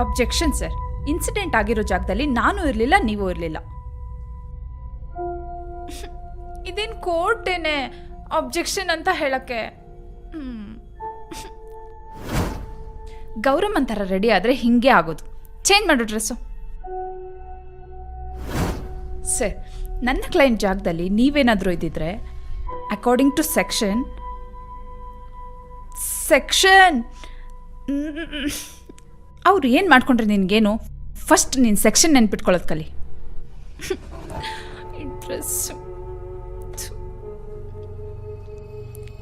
Objection sir. Incident ಆಗಿರೋ ಜಾಗದಲ್ಲಿ ನಾನು ಇರಲಿಲ್ಲ, ನೀವು ಇರಲಿಲ್ಲ. ಇದೇನು ಕೋರ್ಟೇನೆ ಅಬ್ಜೆಕ್ಷನ್ ಅಂತ ಹೇಳಕ್ಕೆ. ಗೌರಮ್ ಅಂತಾರ ರೆಡಿ ಆದರೆ ಹಿಂಗೆ ಆಗೋದು. ಚೇಂಜ್ ಮಾಡು ಡ್ರೆಸ್ಸು. ಸರ್, ನನ್ನ ಕ್ಲೈಂಟ್ ಜಾಗದಲ್ಲಿ ನೀವೇನಾದರೂ ಇದ್ದಿದ್ರೆ ಅಕಾರ್ಡಿಂಗ್ ಟು ಸೆಕ್ಷನ್ ಅವ್ರು ಏನು ಮಾಡ್ಕೊಂಡ್ರೆ ನಿನಗೇನು? ಫಸ್ಟ್ ನೀನು ಸೆಕ್ಷನ್ ನೆನ್ಪಿಟ್ಕೊಳ್ಳೋದು ಕಲಿ.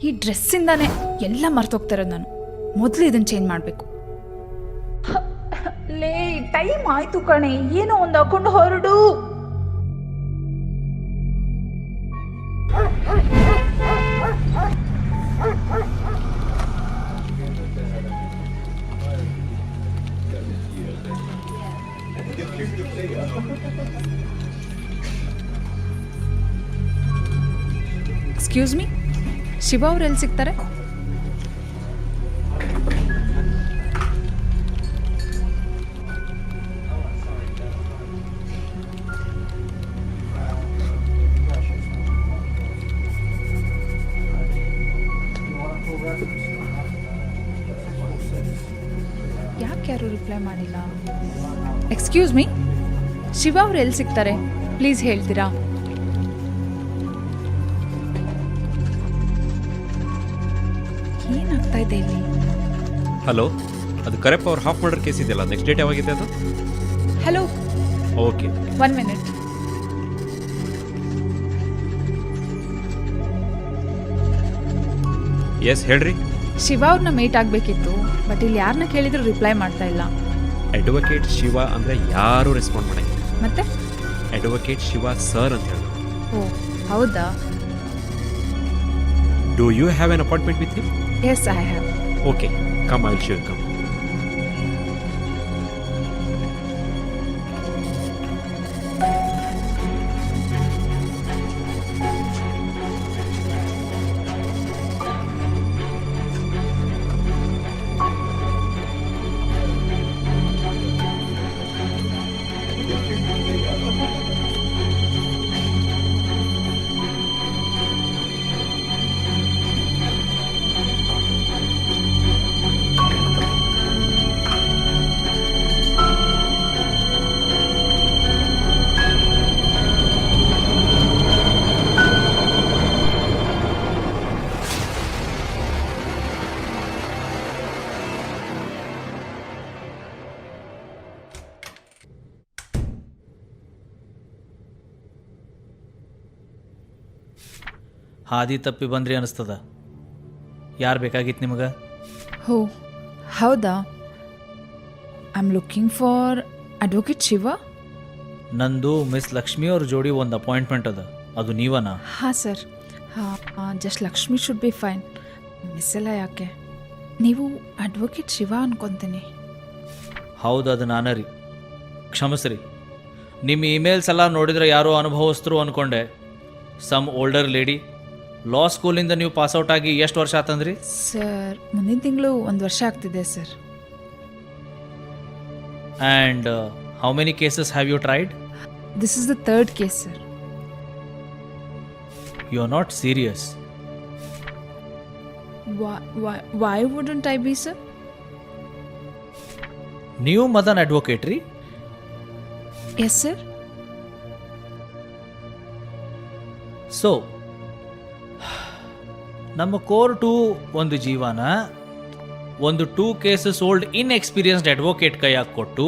ಈ ಡ್ರೆಸ್ಸಿಂದಾನೇ ಎಲ್ಲ ಮರ್ತೋಗ್ತಾರೋದು ನಾನು. ಮೊದಲು ಇದನ್ನು ಚೇಂಜ್ ಮಾಡಬೇಕು. ಲೇ, ಟೈಮ್ ಆಯ್ತು ಕಣೆ, ಏನೋ ಒಂದು ಹಾಕೊಂಡು ಹೊರಡು. ಎಕ್ಸ್ಕ್ಯೂಸ್ ಮೀ, ಶಿವ ಅವ್ರು ಎಲ್ಲಿ ಸಿಗ್ತಾರೆ? ಯಾಕೆ ಯಾರು ರಿಪ್ಲೈ ಮಾಡಿಲ್ಲ? ಎಕ್ಸ್ಕ್ಯೂಸ್ ಮೀ, ಶಿವ ಅವ್ರು ಎಲ್ಲಿ ಸಿಗ್ತಾರೆ ಪ್ಲೀಸ್ ಹೇಳ್ತೀರಾ? ಏನಾಗ್ತಾ ಇದೆ ಇಲ್ಲಿ? ಹಲೋ, ಅದು ಕರೆಪ್ಪ ಅವ್ರ ಹಾಫ್ ಮರ್ಡರ್ ಕೇಸ್ ಇದೆಯಲ್ಲ, ನೆಕ್ಸ್ಟ್ ಡೇಟ್ ಯಾವಾಗಿದೆ ಅದು? Hello, okay 1 minute. ಎಸ್ ಹೇಳ್ರಿ. ಶಿವ ಅವ್ರನ್ನ ಮೀಟ್ ಆಗಬೇಕಿತ್ತು, ಬಟ್ ಇಲ್ಲಿ ಯಾರನ್ನ ಕೇಳಿದ್ರು ರಿಪ್ಲೈ ಮಾಡ್ತಾ ಇಲ್ಲ. ಅಡ್ವೊಕೇಟ್ ಶಿವ ಅಂದರೆ ಯಾರೂ ರೆಸ್ಪಾಂಡ್ ಮಾಡಂಗಿಲ್ಲ. ಮತ್ತೆ ಅಡ್ವೊಕೇಟ್ ಶಿವ ಸರ್ ಅಂತ ಹೇಳಿ. ಓ ಹೌದಾ? Do you have an appointment with him? Yes, I have. Okay, come, I will show you. Come. ಹಾದಿ ತಪ್ಪಿ ಬಂದ್ರಿ ಅನಿಸ್ತದ. ಯಾರು ಬೇಕಾಗಿತ್ತು ನಿಮಗೆ? ಹೋ ಹೌದಾ? I am looking for advocate Shiva. ನಂದು ಮಿಸ್ ಲಕ್ಷ್ಮಿ ಅವ್ರ ಜೋಡಿ ಒಂದು ಅಪಾಯಿಂಟ್ಮೆಂಟ್ ಅದ, ಅದು ನೀವನಾ? ಹಾಂ ಸರ್. ಹಾಂ, just Lakshmi should be fine. Miss ಎಲ್ಲ ಯಾಕೆ? ನೀವು ಅಡ್ವೊಕೇಟ್ ಶಿವ ಅನ್ಕೊತೀನಿ. ಹೌದು, ಅದು ನಾನೇ ರೀ. ಕ್ಷಮಿಸ್ರಿ, ನಿಮ್ಮ ಇಮೇಲ್ಸ್ ಎಲ್ಲ ನೋಡಿದ್ರೆ ಯಾರೋ ಅನುಭವಸ್ಥರು ಅಂದ್ಕೊಂಡೆ. Some older lady. ಲಾ ಸ್ಕೂಲಿಂದ ನೀವು ಪಾಸ್ಔಟ್ ಆಗಿ ಎಷ್ಟು ವರ್ಷ ಆತಂದ್ರಿ? ಸರ್, ಮುಂದಿನ ತಿಂಗಳು 1 ವರ್ಷ ಆಗ್ತಿದೆ sir. And how many cases have you tried? This is the 3rd case sir. You are not serious. Why wouldn't I be sir? ನೀವು ಮದನ್ ಅಡ್ವೊಕೇಟ್ ರೀ? Yes sir. ಸೊ ನಮ್ಮ ಕೋರ್ಟು ಒಂದು ಜೀವನ ಒಂದು 2 ಕೇಸಸ್ ಓಲ್ಡ್ ಇನ್ಎಕ್ಸ್ಪೀರಿಯನ್ಸ್ಡ್ ಅಡ್ವೊಕೇಟ್ ಕೈಯಾಗಿ ಕೊಟ್ಟು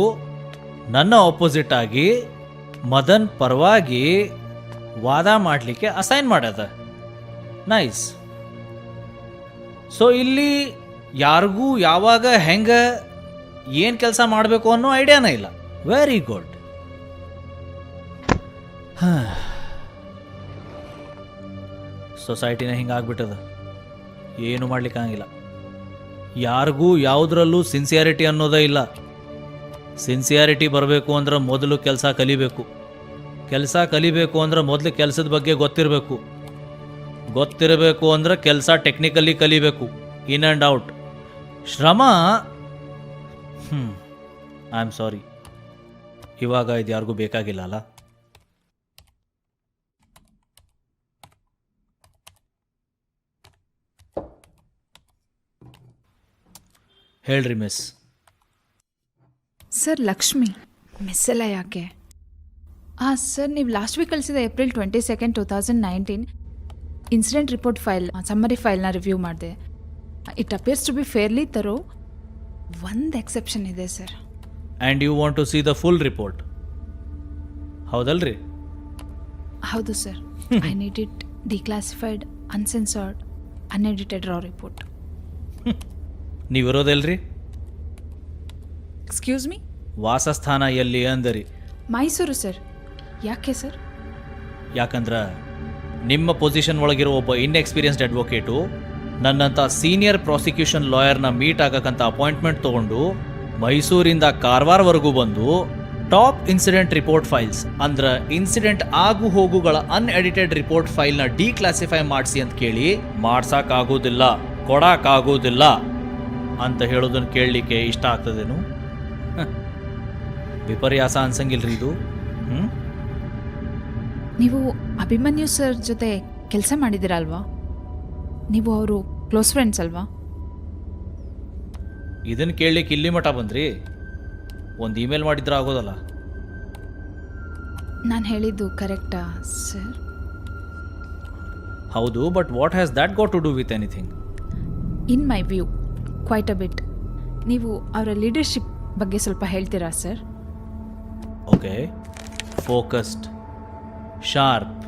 ನನ್ನ opposite ಆಗಿ ಮದನ್ ಪರವಾಗಿ ವಾದ ಮಾಡಲಿಕ್ಕೆ ಅಸೈನ್ ಮಾಡ್ಯದ. ನೈಸ್. ಸೊ ಇಲ್ಲಿ ಯಾರಿಗೂ ಯಾವಾಗ ಹೆಂಗೆ ಏನು ಕೆಲಸ ಮಾಡಬೇಕು ಅನ್ನೋ ಐಡಿಯಾನೇ ಇಲ್ಲ. Very good. ಸೊಸೈಟಿನ ಹಿಂಗಾಗ್ಬಿಟ್ಟದ, ಏನು ಮಾಡ್ಲಿಕ್ಕಾಗಿಲ್ಲ. ಯಾರಿಗೂ ಯಾವುದ್ರಲ್ಲೂ ಸಿನ್ಸಿಯಾರಿಟಿ ಅನ್ನೋದೇ ಇಲ್ಲ. ಸಿನ್ಸಿಯಾರಿಟಿ ಬರಬೇಕು ಅಂದ್ರೆ ಮೊದಲು ಕೆಲಸ ಕಲಿಬೇಕು. ಕೆಲಸ ಕಲಿಬೇಕು ಅಂದ್ರೆ ಮೊದಲು ಕೆಲಸದ ಬಗ್ಗೆ ಗೊತ್ತಿರಬೇಕು ಅಂದ್ರೆ ಕೆಲಸ ಟೆಕ್ನಿಕಲಿ ಕಲಿಬೇಕು. ಇನ್ ಆ್ಯಂಡ್ ಔಟ್ ಶ್ರಮ. ಐ ಆಮ್ ಸಾರಿ. ಇವಾಗ ಇದು ಯಾರಿಗೂ ಬೇಕಾಗಿಲ್ಲ ಅಲ್ಲ? ಹೇಳ್ರಿ ಮಿಸ್. ಸರ್ ಲಕ್ಷ್ಮಿ ಮಿಸ್ ಎಲ್ಲ ಯಾಕೆ? ಸರ್ ನೀವು ಲಾಸ್ಟ್ ವೀಕ್ ಕಳಿಸಿದ April 22, 2019 incident report file summary ಫೈಲ್ನ ರಿವ್ಯೂ ಮಾಡಿದೆ. It appears to be fairly thorough. ಒಂದು ಎಕ್ಸೆಪ್ಷನ್ ಇದೆ sir. And you want to see the full report, ಹೌದಲ್ರಿ? ಹೌದು sir. I need it declassified, uncensored, unedited raw report. ನೀವಿರೋದೆಲ್ರಿ? Excuse me? ವಾಸಸ್ಥಾನ ಎಲ್ಲಿ ಅಂದರಿ? ಮೈಸೂರು ಸರ್. ಯಾಕೆ ಸರ್? ಯಾಕಂದ್ರೆ ನಿಮ್ಮ ಪೊಸಿಷನ್ ಒಳಗಿರೋ ಒಬ್ಬ ಇನ್ಎಕ್ಸ್ಪೀರಿಯನ್ಸ್ಡ್ ಅಡ್ವೊಕೇಟು ನನ್ನಂಥ ಸೀನಿಯರ್ ಪ್ರಾಸಿಕ್ಯೂಷನ್ ಲಾಯರ್ನ ಮೀಟ್ ಆಗಕ್ಕಂತ ಅಪಾಯಿಂಟ್ಮೆಂಟ್ ತೊಗೊಂಡು ಮೈಸೂರಿಂದ ಕಾರವಾರವರೆಗೂ ಬಂದು ಟಾಪ್ ಇನ್ಸಿಡೆಂಟ್ ರಿಪೋರ್ಟ್ ಫೈಲ್ಸ್ ಅಂದ್ರೆ ಇನ್ಸಿಡೆಂಟ್ ಆಗು ಹೋಗುಗಳ ಅನ್ಎಡಿಟೆಡ್ ರಿಪೋರ್ಟ್ ಫೈಲ್ನ ಡಿಕ್ಲಾಸಿಫೈ ಮಾಡಿಸಿ ಅಂತ ಕೇಳಿ ಮಾಡ್ಸಕ್ಕಾಗೋದಿಲ್ಲ, ಕೊಡಕ್ಕಾಗೋದಿಲ್ಲ ಅಂತ ಹೇಳೋದನ್ನು ಕೇಳಲಿಕ್ಕೆ ಇಷ್ಟ ಆಗ್ತದೇನು? ವಿಪರ್ಯಾಸ ಅನ್ಸಂಗಿಲ್ರಿ ಇದು? ನೀವು ಅಭಿಮನ್ಯು ಸರ್ ಜೊತೆ ಕೆಲಸ ಮಾಡಿದ್ದೀರಲ್ವಾ? ನೀವು ಅವರು ಕ್ಲೋಸ್ ಫ್ರೆಂಡ್ಸ್ ಅಲ್ವಾ? ಇದನ್ನು ಕೇಳಲಿಕ್ಕೆ ಇಲ್ಲಿ ಮಠ ಬಂದ್ರಿ? ಒಂದು ಇಮೇಲ್ ಮಾಡಿದ್ರೆ ಆಗೋದಲ್ಲ? ನಾನು ಹೇಳಿದ್ದು ಕರೆಕ್ಟಾ ಸರ್? ಹೌದು, but what has that got to do with anything? In my view quite a bit. ನೀವು ಅವರ ಲೀಡರ್ಶಿಪ್ ಬಗ್ಗೆ ಸ್ವಲ್ಪ ಹೇಳ್ತೀರಾ sir? Okay. Focused, sharp,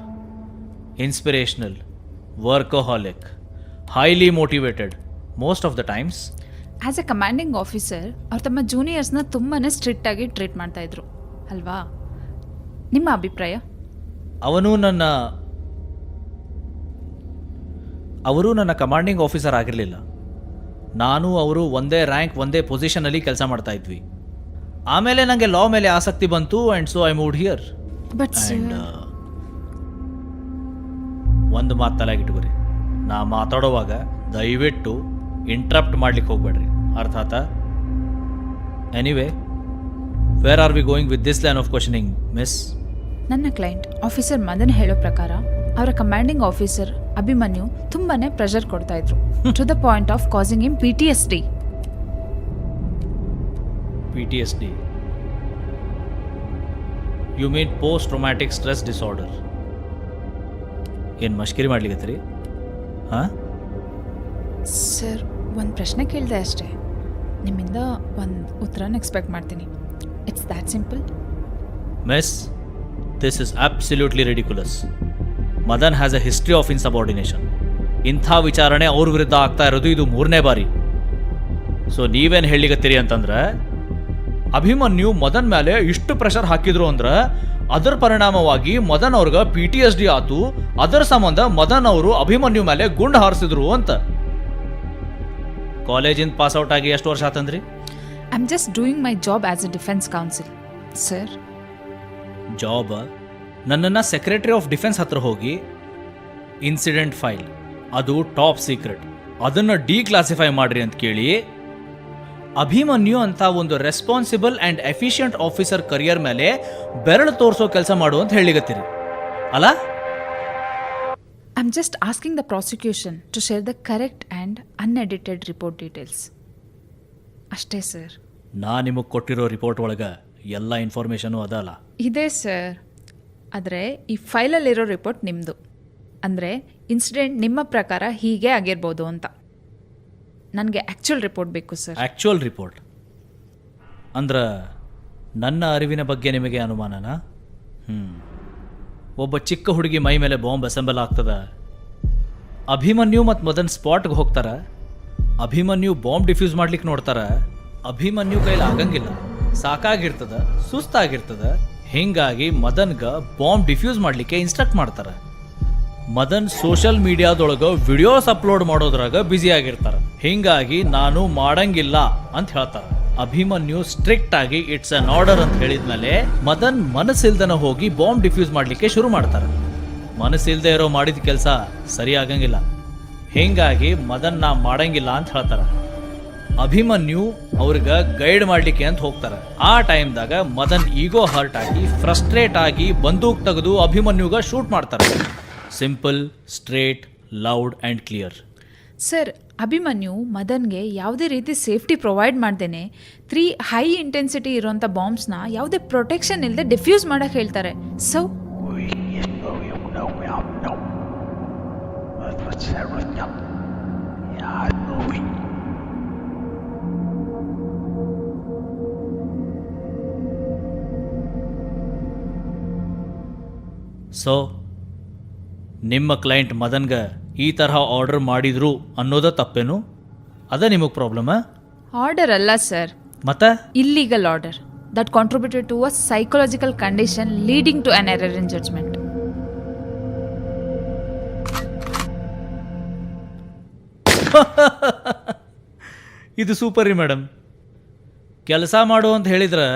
inspirational, workaholic, highly motivated most of the times. As a commanding officer ಅವ್ರು ತಮ್ಮ ಜೂನಿಯರ್ಸ್ನ ತುಂಬಾ ಸ್ಟ್ರಿಕ್ಟಾಗಿ treat ಮಾಡ್ತಾಯಿದ್ರು ಅಲ್ವಾ? ನಿಮ್ಮ ಅಭಿಪ್ರಾಯ? ಅವರು ನನ್ನ ಕಮಾಂಡಿಂಗ್ ಆಫೀಸರ್ ಆಗಿರಲಿಲ್ಲ. ನಾನು ಅವರು ಒಂದೇ ರ್ಯಾಂಕ್, ಒಂದೇ ಪೊಸಿಷನಲ್ಲಿ ಕೆಲಸ ಮಾಡ್ತಾ ಇದ್ವಿ. ಆಮೇಲೆ ನನಗೆ ಲಾ ಮೇಲೆ ಆಸಕ್ತಿ ಬಂತು and so I moved here. But and ಒಂದು ಮಾತು ತಲೆಗಿಟ್ಕೊರಿ, ನಾ ಮಾತಾಡೋವಾಗ ದಯವಿಟ್ಟು ಇಂಟ್ರಪ್ಟ್ ಮಾಡ್ಲಿಕ್ಕೆ ಹೋಗ್ಬೇಡ್ರಿ, ಅರ್ಥ ಆತಾ? Anyway, where are we going with this line of questioning miss? ನನ್ನ ಕ್ಲೈಂಟ್ ಆಫೀಸರ್ ಮದನ್ ಹೇಳೋ ಪ್ರಕಾರ ಅವರ ಕಮಾಂಡಿಂಗ್ ಆಫೀಸರ್ ಅಭಿಮನ್ಯು ತುಂಬಾ ಪ್ರೆಷರ್ ಕೊಡ್ತಾ ಇದ್ರು to the point of causing him PTSD. PTSD? You mean post traumatic stress disorder? ಏನು ಮಷ್ಕಿರಿ ಮಾಡ್ಲಿಕ್ಕತ್ತೀರಿ? ಹಾಂ ಸರ್, ಒಂದು ಪ್ರಶ್ನೆ ಕೇಳಿದೆ ಅಷ್ಟೇ. ನಿಮ್ಮಿಂದ ಒಂದು ಉತ್ತರನ ಎಕ್ಸ್ಪೆಕ್ಟ್ ಮಾಡ್ತೀನಿ. It's that simple. Miss, this is absolutely ridiculous. Madan has a history of insubordination. ಇಂಥ ವಿಚಾರಣೆ ಅವ್ರ ವಿರುದ್ಧ ಆಗ್ತಾ ಇರೋದು ಇದು 3ನೇ ಬಾರಿ. ಸೊ ನೀವೇನು ಹೇಳಿಗತ್ತೀರಿ ಅಂತಂದ್ರೆ, ಅಭಿಮನ್ಯು ಮದನ್ ಮೇಲೆ ಇಷ್ಟು ಪ್ರೆಷರ್ ಹಾಕಿದ್ರು ಅಂದ್ರೆ ಅದರ ಪರಿಣಾಮವಾಗಿ ಮದನ್ ಅವ್ರಿಗೆ PTSD ಆತು, ಅದರ ಸಂಬಂಧ ಮದನ್ ಅವರು ಅಭಿಮನ್ಯು ಮೇಲೆ ಗುಂಡು ಹಾರಿಸಿದ್ರು ಅಂತ. ಕಾಲೇಜಿಂದ ಪಾಸ್ಔಟ್ ಆಗಿ ಎಷ್ಟು ವರ್ಷ ಆತಂದ್ರಿ? I am just doing my job as a defence counsel sir. Job? ನನ್ನನ್ನು ಸೆಕ್ರೆಟರಿ ಆಫ್ ಡಿಫೆನ್ಸ್ ಹತ್ರ ಹೋಗಿ ಇನ್ಸಿಡೆಂಟ್ ಫೈಲ್, ಅದು ಟಾಪ್ ಸೀಕ್ರೆಟ್, ಅದನ್ನು ಡಿಕ್ಲಾಸಿಫೈ ಮಾಡ್ರಿ ಅಂತ ಕೇಳಿ ಅಭಿಮನ್ಯು ಅಂತ ಒಂದು responsible and efficient officer career ಮೇಲೆ ಬೆರಳು ತೋರಿಸೋ ಕೆಲಸ ಮಾಡು ಅಂತ ಹೇಳಿಗತ್ತೀರಿ ಅಲ್ಲ? I am just asking the prosecution to share the correct and unedited report details ಅಷ್ಟೇ ಸರ್. ನಾ ನಿಮಗೆ ಕೊಟ್ಟಿರೋ ರಿಪೋರ್ಟ್ ಒಳಗೆ ಎಲ್ಲ ಇನ್ಫಾರ್ಮೇಷನು ಅದಲ್ಲ? ಇದೆ ಸರ್. ಆದರೆ ಈ ಫೈಲಲ್ಲಿರೋ ರಿಪೋರ್ಟ್ ನಿಮ್ಮದು. ಅಂದರೆ ಇನ್ಸಿಡೆಂಟ್ ನಿಮ್ಮ ಪ್ರಕಾರ ಹೀಗೆ ಆಗಿರ್ಬೋದು ಅಂತ. ನನಗೆ ಆ್ಯಕ್ಚುಯಲ್ ರಿಪೋರ್ಟ್ ಬೇಕು ಸರ್. ಆ್ಯಕ್ಚುಯಲ್ ರಿಪೋರ್ಟ್ ಅಂದ್ರೆ ನನ್ನ ಅರಿವಿನ ಬಗ್ಗೆ ನಿಮಗೆ ಅನುಮಾನನಾ? ಒಬ್ಬ ಚಿಕ್ಕ ಹುಡುಗಿ ಮೈ ಮೇಲೆ ಬಾಂಬ್ ಅಸೆಂಬಲ್ ಆಗ್ತದ, ಅಭಿಮನ್ಯು ಮತ್ತು ಮದನ್ ಸ್ಪಾಟ್ಗೆ ಹೋಗ್ತಾರ, ಅಭಿಮನ್ಯು ಬಾಂಬ್ ಡಿಫ್ಯೂಸ್ ಮಾಡ್ಲಿಕ್ಕೆ ನೋಡ್ತಾರ, ಅಭಿಮನ್ಯು ಕೈಲಿ ಆಗಂಗಿಲ್ಲ, ಸಾಕಾಗಿರ್ತದ, ಸುಸ್ತಾಗಿರ್ತದ, ಹೀಗಾಗಿ ಮದನ್ಗೆ ಬಾಂಬ್ ಡಿಫ್ಯೂಸ್ ಮಾಡಲಿಕ್ಕೆ ಇನ್ಸ್ಟ್ರಕ್ಟ್ ಮಾಡ್ತಾರೆ. ಮದನ್ ಸೋಷಿಯಲ್ ಮೀಡಿಯಾದೊಳಗೆ ವಿಡಿಯೋಸ್ ಅಪ್ಲೋಡ್ ಮಾಡೋದ್ರಾಗ ಬ್ಯುಸಿ ಆಗಿರ್ತಾರೆ, ಹೀಗಾಗಿ ನಾನು ಮಾಡಂಗಿಲ್ಲ ಅಂತ ಹೇಳ್ತಾರೆ. ಅಭಿಮನ್ಯು ಸ್ಟ್ರಿಕ್ಟ್ ಆಗಿ ಇಟ್ಸ್ ಅನ್ ಆರ್ಡರ್ ಅಂತ ಹೇಳಿದ್ಮೇಲೆ ಮದನ್ ಮನಸ್ಸಿಲ್ದನ ಹೋಗಿ ಬಾಂಬ್ ಡಿಫ್ಯೂಸ್ ಮಾಡಲಿಕ್ಕೆ ಶುರು ಮಾಡ್ತಾರೆ. ಮನಸ್ಸಿಲ್ದೇ ಇರೋ ಮಾಡಿದ ಕೆಲಸ ಸರಿ ಆಗಂಗಿಲ್ಲ, ಹೀಗಾಗಿ ಮದನ್ ನಾ ಮಾಡಂಗಿಲ್ಲ ಅಂತ ಹೇಳ್ತಾರೆ. ಅಭಿಮನ್ಯು ಅವ್ರಿಗೆ ಗೈಡ್ ಮಾಡ್ಲಿಕ್ಕೆ ಅಂತ ಹೋಗ್ತಾರೆ. ಆ ಟೈಮ್ದಾಗ ಮದನ್ ಈಗೋ ಹರ್ಟ್ ಆಗಿ ಫ್ರಸ್ಟ್ರೇಟ್ ಆಗಿ ಬಂದೂಕ್ ತೆಗೆದು ಅಭಿಮನ್ಯುಗ ಶೂಟ್ ಮಾಡ್ತಾರೆ. Simple, straight, loud and clear. Sir, Abhimanyu ಮದನ್ಗೆ ಯಾವುದೇ ರೀತಿ ಸೇಫ್ಟಿ ಪ್ರೊವೈಡ್ ಮಾಡ್ದೇನೆ 3 ಹೈ ಇಂಟೆನ್ಸಿಟಿ ಇರೋಂಥ ಬಾಂಬ್ಸ್ನ ಯಾವುದೇ ಪ್ರೊಟೆಕ್ಷನ್ ಇಲ್ಲದೆ ಡಿಫ್ಯೂಸ್ ಮಾಡೋಕೆ ಹೇಳ್ತಾರೆ. ಸೊ ಸೊ ನಿಮ್ಮ ಕ್ಲೈಂಟ್ ಮದನ್ಗೆ ಈ ತರಹ ಆರ್ಡರ್ ಮಾಡಿದ್ರು ಅನ್ನೋದ ತಪ್ಪೇನು? ಅದ ನಿಮಗೆ ಪ್ರಾಬ್ಲಮ್? ಆರ್ಡರ್ ಅಲ್ಲ ಸರ್, ಮತ್ತೆ illegal order that contributed to a psychological condition leading to an error in judgment. ಇದು ಸೂಪರ್ ರೀ ಮೇಡಮ್. ಕೆಲಸ ಮಾಡು ಅಂತ ಹೇಳಿದ್ರೆ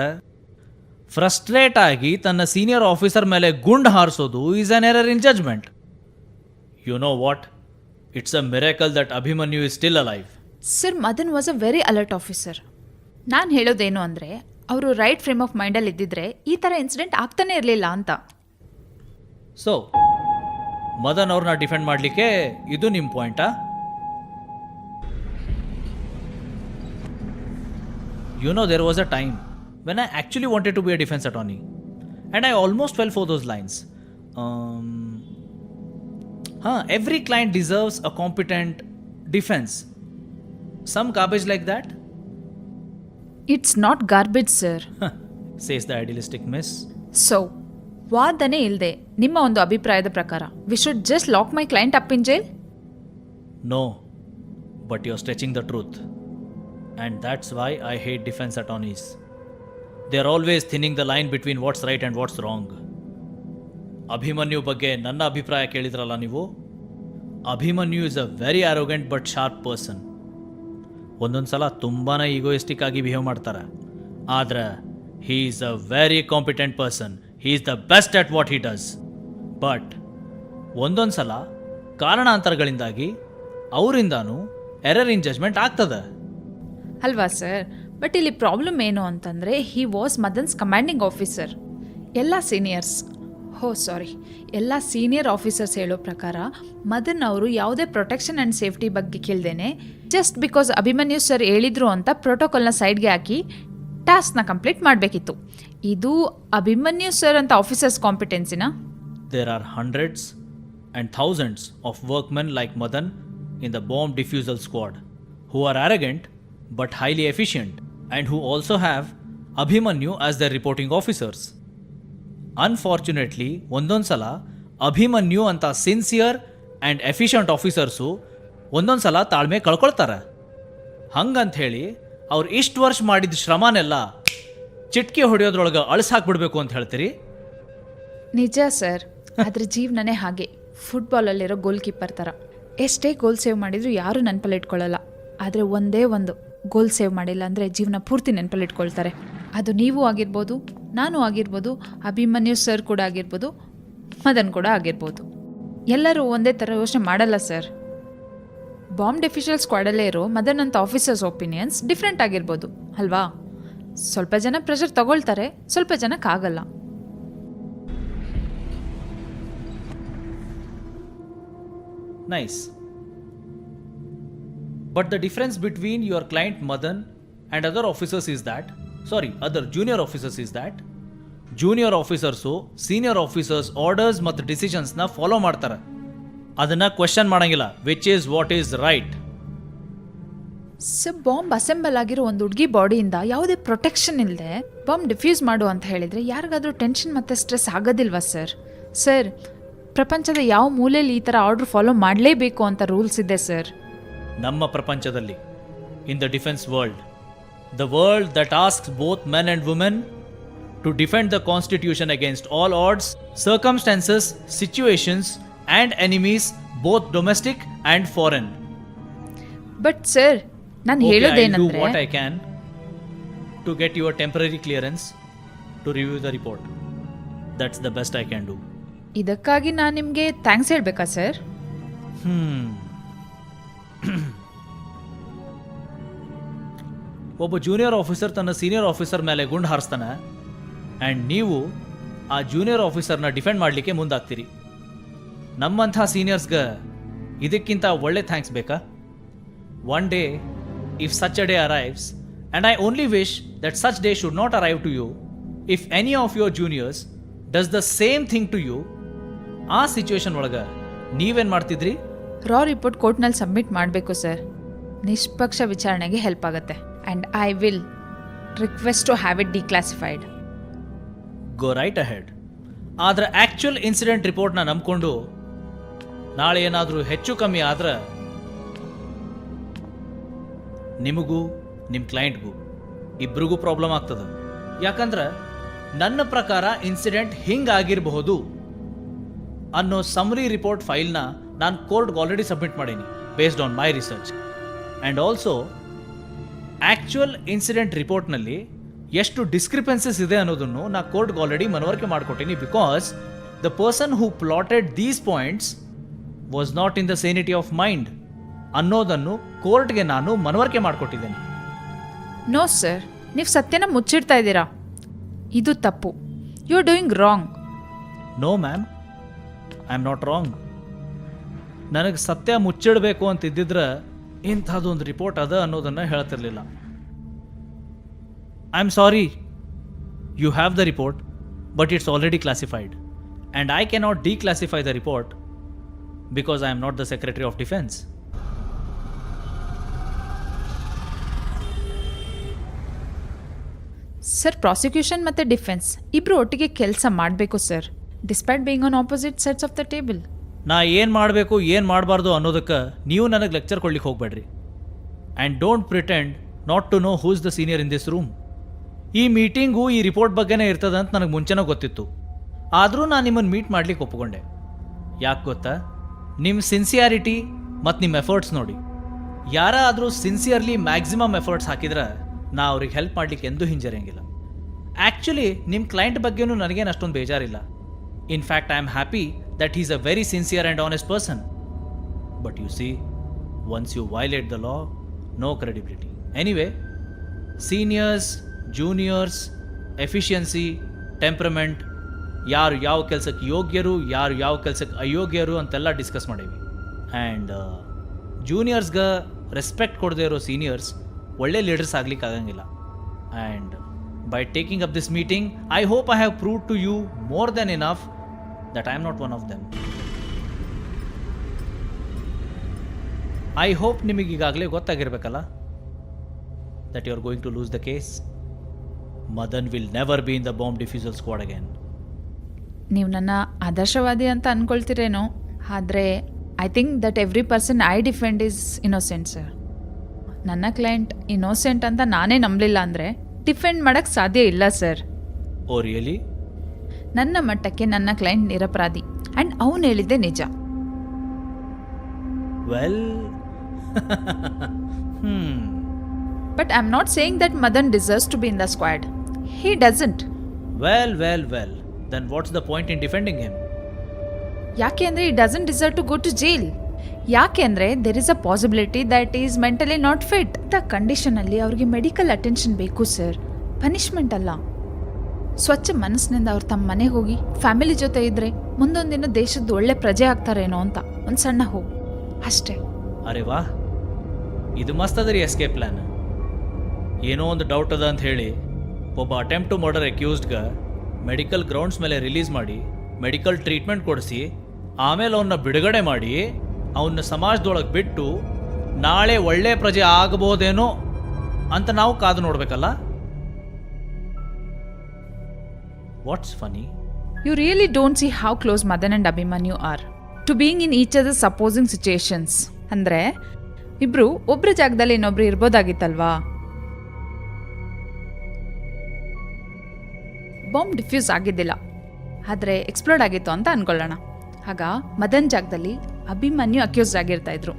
ಫ್ರಸ್ಟ್ರೇಟ್ ಆಗಿ ತನ್ನ ಸೀನಿಯರ್ ಆಫೀಸರ್ ಮೇಲೆ ಗುಂಡು ಹಾರಿಸೋದು is an error in judgement. You know what, it's a miracle that Abhimanyu is still alive. Sir, Madan was a very alert officer. ನಾನು ಹೇಳೋದೇನು ಅಂದರೆ, ಅವರು ರೈಟ್ ಫ್ರೇಮ್ ಆಫ್ ಮೈಂಡಲ್ಲಿ ಇದ್ದಿದ್ರೆ ಈ ಥರ ಇನ್ಸಿಡೆಂಟ್ ಆಗ್ತಾನೆ ಇರಲಿಲ್ಲ ಅಂತ. ಸೊ ಮದನ್ ಅವ್ರನ್ನ ಡಿಫೆಂಡ್ ಮಾಡಲಿಕ್ಕೆ ಇದು ನಿಮ್ಮ ಪಾಯಿಂಟಾ? You know, there was a time when I actually wanted to be a defense attorney, and I almost fell for those lines. Every client deserves a competent defense. Some garbage like that? It's not garbage sir. Says the idealistic miss. So ವಾದನೆ ಇಲ್ಲದೆ ನಿಮ್ಮ ಒಂದು ಅಭಿಪ್ರಾಯದ ಪ್ರಕಾರ we should just lock my client up in jail? No, but you're stretching the truth. And that's why I hate defense attorneys. They're always thinning the line between what's right and what's wrong. Abhimanyu ಬಗ್ಗೆ ನನ್ನ ಅಭಿಪ್ರಾಯ ಕೇಳಿದ್ರಲ್ಲ ನೀವು. Abhimanyu is a very ಆರೋಗೆಂಟ್ but sharp person. ಒಂದೊಂದು ಸಲ ತುಂಬಾ egoistic ಆಗಿ behave ಮಾಡ್ತಾರೆ. ಆದ್ರೆ he is a very competent person. He is the best at what he does. But ಒಂದೊಂದು ಸಲ ಕಾರಣಾಂತರಗಳಿಂದಾಗಿ ಅವರಿಂದಾನು ಎರರ್ ಇನ್ ಜಜ್ಮೆಂಟ್ ಆಗ್ತದೆ ಅಲ್ವಾ ಸರ್? ಬಟ್ ಇಲ್ಲಿ ಪ್ರಾಬ್ಲಮ್ ಏನು ಅಂತಂದರೆ, ಹಿ ವಾಸ್ ಮದನ್ಸ್ ಕಮಾಂಡಿಂಗ್ ಆಫೀಸರ್. ಎಲ್ಲ ಸೀನಿಯರ್ ಆಫೀಸರ್ಸ್ ಹೇಳೋ ಪ್ರಕಾರ ಮದನ್ ಅವರು ಯಾವುದೇ ಪ್ರೊಟೆಕ್ಷನ್ ಆ್ಯಂಡ್ ಸೇಫ್ಟಿ ಬಗ್ಗೆ ಕೇಳ್ದೇನೆ ಜಸ್ಟ್ ಬಿಕಾಸ್ ಅಭಿಮನ್ಯು ಸರ್ ಹೇಳಿದ್ರು ಅಂತ ಪ್ರೋಟೋಕಾಲ್ನ ಸೈಡ್ಗೆ ಹಾಕಿ ಟಾಸ್ಕ್ನ ಕಂಪ್ಲೀಟ್ ಮಾಡಬೇಕಿತ್ತು. ಇದು ಅಭಿಮನ್ಯು ಸರ್ ಅಂತ officers ಕಾಂಪಿಟೆನ್ಸಿನ? There are hundreds and thousands of workmen like Madan in the bomb defusal squad who are arrogant but highly efficient and who also have Abhimanyu as their reporting officers. Unfortunately, ಒಂದೊಂದ್ಸಲ ಅಭಿಮನ್ಯು ಅಂತ sincere and efficient officers ಒಂದೊಂದ್ಸಲ ತಾಳ್ಮೆ ಕಳ್ಕೊಳ್ತಾರೆ. ಹಂಗಂತ ಹೇಳಿ ಅವ್ರು ಇಷ್ಟು ವರ್ಷ ಮಾಡಿದ ಶ್ರಮನೆಲ್ಲ ಚಿಟ್ಕಿ ಹೊಡೆಯೋದ್ರೊಳಗೆ ಅಳಿಸಾಕ್ಬಿಡ್ಬೇಕು ಅಂತ ಹೇಳ್ತೀರಿ? ನಿಜ ಸರ್, ಆದರೆ ಜೀವನನೇ ಹಾಗೆ. ಫುಟ್ಬಾಲಲ್ಲಿರೋ ಗೋಲ್ ಕೀಪರ್ ಥರ ಎಷ್ಟೇ ಗೋಲ್ ಸೇವ್ ಮಾಡಿದರೂ ಯಾರೂ ನೆನಪಲ್ಲಿ ಇಟ್ಕೊಳ್ಳಲ್ಲ. ಆದರೆ ಒಂದೇ ಒಂದು ಗೋಲ್ ಸೇವ್ ಮಾಡಿಲ್ಲ ಅಂದರೆ ಜೀವನ ಪೂರ್ತಿ ನೆನಪಲ್ಲಿ ಇಟ್ಕೊಳ್ತಾರೆ. ಅದು ನೀವು ಆಗಿರ್ಬೋದು, ನಾನು ಆಗಿರ್ಬೋದು, ಅಭಿಮನ್ಯು ಸರ್ ಕೂಡ ಆಗಿರ್ಬೋದು, ಮದನ್ ಕೂಡ ಆಗಿರ್ಬೋದು. ಎಲ್ಲರೂ ಒಂದೇ ಥರ ಯೋಚನೆ ಮಾಡಲ್ಲ ಸರ್. ಬಾಂಬ್ ಡೆಫಿಷಿಯಲ್ ಸ್ಕ್ವಾಡಲ್ಲೇ ಇರೋ ಮದನ್ ಅಂತ ಆಫೀಸರ್ಸ್ ಒಪಿನಿಯನ್ಸ್ ಡಿಫ್ರೆಂಟ್ ಆಗಿರ್ಬೋದು ಅಲ್ವಾ? ಸ್ವಲ್ಪ ಜನ ಪ್ರೆಷರ್ ತಗೊಳ್ತಾರೆ, ಸ್ವಲ್ಪ ಜನಕ್ಕಾಗಲ್ಲ. Nice. But the difference between your client Madan and other officers is that, other junior officers is that, junior officers senior officers orders ಮತ್ತು ಡಿಸಿಷನ್ಸ್ನ ಫಾಲೋ ಮಾಡ್ತಾರೆ. ಅದನ್ನು ಕ್ವೆಶ್ಚನ್ ಮಾಡಂಗಿಲ್ಲ, which is what is right. Sir, bomb assemble ಆಗಿರೋ ಒಂದು ಹುಡುಗಿ ಬಾಡಿಯಿಂದ ಯಾವುದೇ protection ಇಲ್ಲದೆ bomb diffuse ಮಾಡು ಅಂತ ಹೇಳಿದರೆ ಯಾರಿಗಾದ್ರೂ ಟೆನ್ಷನ್ ಮತ್ತು ಸ್ಟ್ರೆಸ್ ಆಗೋದಿಲ್ವಾ ಸರ್? ಸರ್, ಪ್ರಪಂಚದ ಯಾವ ಮೂಲೆಯಲ್ಲಿ ಈ ಥರ ಆರ್ಡರ್ ಫಾಲೋ ಮಾಡಲೇಬೇಕು ಅಂತ ರೂಲ್ಸ್ ಇದೆ ಸರ್. ನಮ್ಮ ಪ್ರಪಂಚದಲ್ಲಿ, in the defence world, the world that asks both men and women to defend the constitution against all odds, circumstances, situations and enemies, both domestic and foreign. But sir, ನಾನು ಹೇಳೋದೇನಂದ್ರೆ, what I can to get your temporary clearance to review the report. That's the best I can do. ಇದಕ್ಕಾಗಿ ನಾನು ನಿಮಗೆ thanks ಹೇಳಬೇಕಾ sir? ಒಬ್ಬ junior officer ತನ್ನ senior officer ಮೇಲೆ ಗುಂಡು ಹಾರಿಸ್ತಾನೆ ಆ್ಯಂಡ್ ನೀವು ಆ ಜೂನಿಯರ್ ಆಫೀಸರ್ನ ಡಿಫೆಂಡ್ ಮಾಡಲಿಕ್ಕೆ ಮುಂದಾಗ್ತೀರಿ. ನಮ್ಮಂಥ ಸೀನಿಯರ್ಸ್ಗೆ ಇದಕ್ಕಿಂತ ಒಳ್ಳೆ ಥ್ಯಾಂಕ್ಸ್ ಬೇಕಾ? One day if such a day arrives and I only wish that such day should not arrive to you, if any of your juniors does the same thing to you, ಆ situation ಒಳಗೆ ನೀವೇನು ಮಾಡ್ತಿದ್ರಿ? Raw report ಕೋರ್ಟ್ನಲ್ಲಿ submit ಮಾಡಬೇಕು sir. ನಿಷ್ಪಕ್ಷ ವಿಚಾರಣೆಗೆ help ಆಗುತ್ತೆ. And I will request to have it declassified. Go right ahead. ಆದರೆ ಆ್ಯಕ್ಚುಯಲ್ ಇನ್ಸಿಡೆಂಟ್ ರಿಪೋರ್ಟ್ನ ನಂಬ್ಕೊಂಡು ನಾಳೆ ಏನಾದರೂ ಹೆಚ್ಚು ಕಮ್ಮಿ ಆದ್ರೆ ನಿಮಗೂ ನಿಮ್ಮ ಕ್ಲೈಂಟ್ಗೂ ಇಬ್ರಿಗೂ ಪ್ರಾಬ್ಲಮ್ ಆಗ್ತದೆ. ಯಾಕಂದ್ರೆ ನನ್ನ ಪ್ರಕಾರ ಇನ್ಸಿಡೆಂಟ್ ಹಿಂಗಾಗಿರಬಹುದು ಅನ್ನೋ ಸಮರಿ ರಿಪೋರ್ಟ್ ಫೈಲ್ನ ನಾನು ಕೋರ್ಟ್ಗೆ ಆಲ್ರೆಡಿ ಸಬ್ಮಿಟ್ ಮಾಡೀನಿ based on my research. And also actual incident ರಿಪೋರ್ಟ್ನಲ್ಲಿ ಎಷ್ಟು ಡಿಸ್ಕ್ರಿಪೆನ್ಸಸ್ ಇದೆ ಅನ್ನೋದನ್ನು ನಾ ಕೋರ್ಟ್ಗೆ ಆಲ್ರೆಡಿ ಮನವರಿಕೆ ಮಾಡಿಕೊಟ್ಟೀನಿ. Because the person who plotted these points was not in the sanity of mind ಅನ್ನೋದನ್ನು ಕೋರ್ಟ್ಗೆ ನಾನು ಮನವರಿಕೆ ಮಾಡಿಕೊಟ್ಟಿದ್ದೇನೆ. ನೋ ಸರ್, ನೀವು ಸತ್ಯನ ಮುಚ್ಚಿಡ್ತಾ ಇದ್ದೀರಾ. ಇದು ತಪ್ಪು. You are doing wrong. No ma'am, I am not wrong. ನನಗೆ ಸತ್ಯ ಮುಚ್ಚಿಡಬೇಕು ಅಂತಿದ್ದಿದ್ರೆ ಇಂಥದ್ದೊಂದು ರಿಪೋರ್ಟ್ ಅದ ಅನ್ನೋದನ್ನು ಹೇಳ್ತಿರ್ಲಿಲ್ಲ. I am sorry, you have the report but it's already classified and I cannot declassify the report because I am not the secretary of defence. Sir, prosecution ಮತ್ತು defence ಇಬ್ಬರು ಒಟ್ಟಿಗೆ ಕೆಲಸ ಮಾಡಬೇಕು sir, despite being on opposite sides of the table. ನಾ ಏನು ಮಾಡಬೇಕು ಏನು ಮಾಡಬಾರ್ದು ಅನ್ನೋದಕ್ಕೆ ನೀವು ನನಗೆ ಲೆಕ್ಚರ್ ಕೊಡ್ಲಿಕ್ಕೆ ಹೋಗಬೇಡ್ರಿ. And don't pretend not to know who's the senior in this room. ಈ ಮೀಟಿಂಗು ಈ ರಿಪೋರ್ಟ್ ಬಗ್ಗೆನೇ ಇರ್ತದೆ ಅಂತ ನನಗೆ ಮುಂಚೆನೇ ಗೊತ್ತಿತ್ತು. ಆದರೂ ನಾನು ನಿಮ್ಮನ್ನು ಮೀಟ್ ಮಾಡ್ಲಿಕ್ಕೆ ಒಪ್ಪಿಕೊಂಡೆ. ಯಾಕೆ ಗೊತ್ತಾ? ನಿಮ್ಮ ಸಿನ್ಸಿಯಾರಿಟಿ ಮತ್ತು ನಿಮ್ಮ ಎಫರ್ಟ್ಸ್ ನೋಡಿ. ಯಾರಾದರೂ ಸಿನ್ಸಿಯರ್ಲಿ ಮ್ಯಾಕ್ಸಿಮಮ್ ಎಫರ್ಟ್ಸ್ ಹಾಕಿದ್ರೆ ನಾ ಅವ್ರಿಗೆ ಹೆಲ್ಪ್ ಮಾಡಲಿಕ್ಕೆ ಎಂದೂ ಹಿಂಜರಿಯಂಗಿಲ್ಲ. ಆ್ಯಕ್ಚುಲಿ ನಿಮ್ಮ ಕ್ಲೈಂಟ್ ಬಗ್ಗೆನೂ ನನಗೇನು ಅಷ್ಟೊಂದು ಬೇಜಾರಿಲ್ಲ. In fact I am happy that he's a very sincere and honest person. But you see, once you violate the law, no credibility. Anyway, seniors, juniors, efficiency, temperament, ಯಾರು ಯಾವ ಕೆಲಸಕ್ಕೆ ಯೋಗ್ಯರು ಯಾರು ಯಾವ ಕೆಲಸಕ್ಕೆ ಅಯೋಗ್ಯರು ಅಂತೆಲ್ಲ ಡಿಸ್ಕಸ್ ಮಾಡೀವಿ. ಆ್ಯಂಡ್ ಜೂನಿಯರ್ಸ್ಗೆ ರೆಸ್ಪೆಕ್ಟ್ ಕೊಡದೇ ಇರೋ ಸೀನಿಯರ್ಸ್ ಒಳ್ಳೆ ಲೀಡರ್ಸ್ ಆಗ್ಲಿಕ್ಕೆ ಆಗಂಗಿಲ್ಲ. And by taking up this meeting I hope I have proved to you more than enough that I am not one of them. I hope ನಿಮಗೆ ಈಗಾಗಲೇ ಗೊತ್ತಾಗಿರಬೇಕಲ್ಲ that you are going to lose the case. Madan will never be in the bomb defusal squad again. ನೀವು ನನ್ನ ಆದರ್ಶವಾದಿ ಅಂತ ಅಂದ್ಕೊಳ್ತೀರೇನೋ, ಆದರೆ I think that every person I defend is innocent sir. ನನ್ನ client innocent ಅಂತ ನಾನೇ ನಂಬಲಿಲ್ಲ ಅಂದರೆ ಡಿಫೆಂಡ್ ಮಾಡೋಕ್ಕೆ ಸಾಧ್ಯ ಇಲ್ಲ ಸರ್. Oh really? ನನ್ನ ಮಟ್ಟಕ್ಕೆ ನನ್ನ ಕ್ಲೈಂಟ್ ನಿರಪರಾಧಿ ಆ್ಯಂಡ್ ಅವನು ಹೇಳಿದ್ದೆ ನಿಜ. Well but I am not saying that Madan deserves to be in the squad. He doesn't. Well then what's the point in defending him? ಯಾಕೆ ಅಂದರೆ he doesn't deserve to go to jail. ಯಾಕೆ ಅಂದರೆ there is a possibility that he's mentally not fit. The ಕಂಡೀಷನಲ್ಲಿ ಅವ್ರಿಗೆ medical attention ಬೇಕು sir, punishment ಅಲ್ಲ. ಸ್ವಚ್ಛ ಮನಸ್ಸಿನಿಂದ ಅವ್ರು ತಮ್ಮ ಮನೆಗೆ ಹೋಗಿ ಫ್ಯಾಮಿಲಿ ಜೊತೆ ಇದ್ದರೆ ಮುಂದೊಂದು ದಿನ ದೇಶದ ಒಳ್ಳೆ ಪ್ರಜೆ ಆಗ್ತಾರೇನೋ ಅಂತ ಒಂದು ಸಣ್ಣ ಹೋಗು ಅಷ್ಟೇ. ಅರೆ ವಾ, ಇದು ಮಸ್ತ್ ಅದ ರೀ ಎಸ್ಕೇಪ್ ಪ್ಲ್ಯಾನ್. ಏನೋ ಒಂದು ಡೌಟ್ ಅದ ಅಂತ ಹೇಳಿ ಒಬ್ಬ ಅಟೆಂಪ್ಟ್ ಟು ಮರ್ಡರ್ ಅಕ್ಯೂಸ್ಡ್ಗೆ ಮೆಡಿಕಲ್ ಗ್ರೌಂಡ್ಸ್ ಮೇಲೆ ರಿಲೀಸ್ ಮಾಡಿ ಮೆಡಿಕಲ್ ಟ್ರೀಟ್ಮೆಂಟ್ ಕೊಡಿಸಿ ಆಮೇಲೆ ಅವನ್ನ ಬಿಡುಗಡೆ ಮಾಡಿ ಅವನ್ನ ಸಮಾಜದೊಳಗೆ ಬಿಟ್ಟು ನಾಳೆ ಒಳ್ಳೆ ಪ್ರಜೆ ಆಗಬಹುದೇನೋ ಅಂತ ನಾವು ಕಾದು ನೋಡಬೇಕಲ್ಲ. What's funny? You really don't see how close Madan and Abhimanyu are to being in each other's opposing situations. ಅಂದರೆ ಇಬ್ರು ಒಬ್ಬರ ಜಾಗದಲ್ಲಿ ಇನ್ನೊಬ್ರು ಇರ್ಬೋದಾಗಿತ್ತಲ್ವಾ? ಬಾಂಬ್ ಡಿಫ್ಯೂಸ್ ಆಗಿದ್ದಿಲ್ಲ, ಆದರೆ ಎಕ್ಸ್ಪ್ಲೋಡ್ ಆಗಿತ್ತು ಅಂತ ಅನ್ಕೊಳ್ಳೋಣ. ಆಗ ಮದನ್ ಜಾಗದಲ್ಲಿ ಅಭಿಮನ್ಯು ಅಕ್ಯೂಸ್ಡ್ ಆಗಿರ್ತಾ ಇದ್ರು,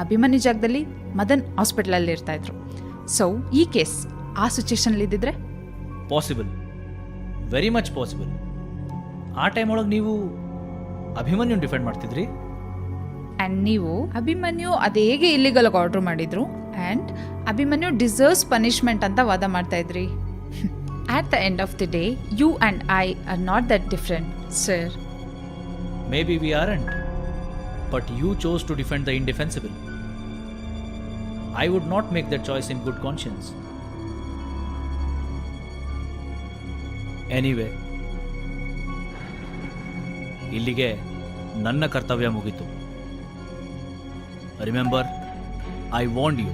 ಅಭಿಮನ್ಯು ಜಾಗದಲ್ಲಿ ಮದನ್ ಹಾಸ್ಪಿಟಲಲ್ಲಿ ಇರ್ತಾ ಇದ್ರು. ಸೊ ಈ ಕೇಸ್ ಆ ಸಿಚುವೇಶನಲ್ಲಿ ಇದ್ದಿದ್ರೆ ಪಾಸಿಬಲ್, ವೆರಿ ಮಚ್ ಪಾಸಿಬಲ್. ಆ ಟೈಮ್ ಒಳಗೆ ನೀವು ಅಭಿಮನ್ಯು ಡಿಫೆಂಡ್ ಮಾಡ್ತಿದ್ರಿ ಆ್ಯಂಡ್ ನೀವು ಅಭಿಮನ್ಯು ಅದು ಹೇಗೆ ಇಲ್ಲಿಗಲ್ ಆರ್ಡರ್ ಮಾಡಿದ್ರು ಆ್ಯಂಡ್ ಅಭಿಮನ್ಯು ಡಿಸರ್ವ್ಸ್ ಪನಿಷ್ಮೆಂಟ್ ಅಂತ ವಾದ ಮಾಡ್ತಾ ಇದ್ರಿ. At the end of the day you and I are not that different sir. Maybe we aren't, but you chose to defend the indefensible. I would not make that choice in good conscience. Anyway, ಇಲ್ಲಿಗೆ ನನ್ನ ಕರ್ತವ್ಯ ಮುಗಿತು. Remember, I warned you.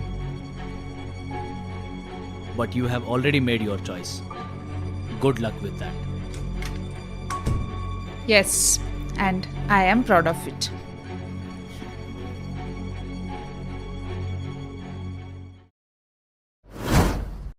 But you have already made your choice. Good luck with that. Yes, and I am proud of it.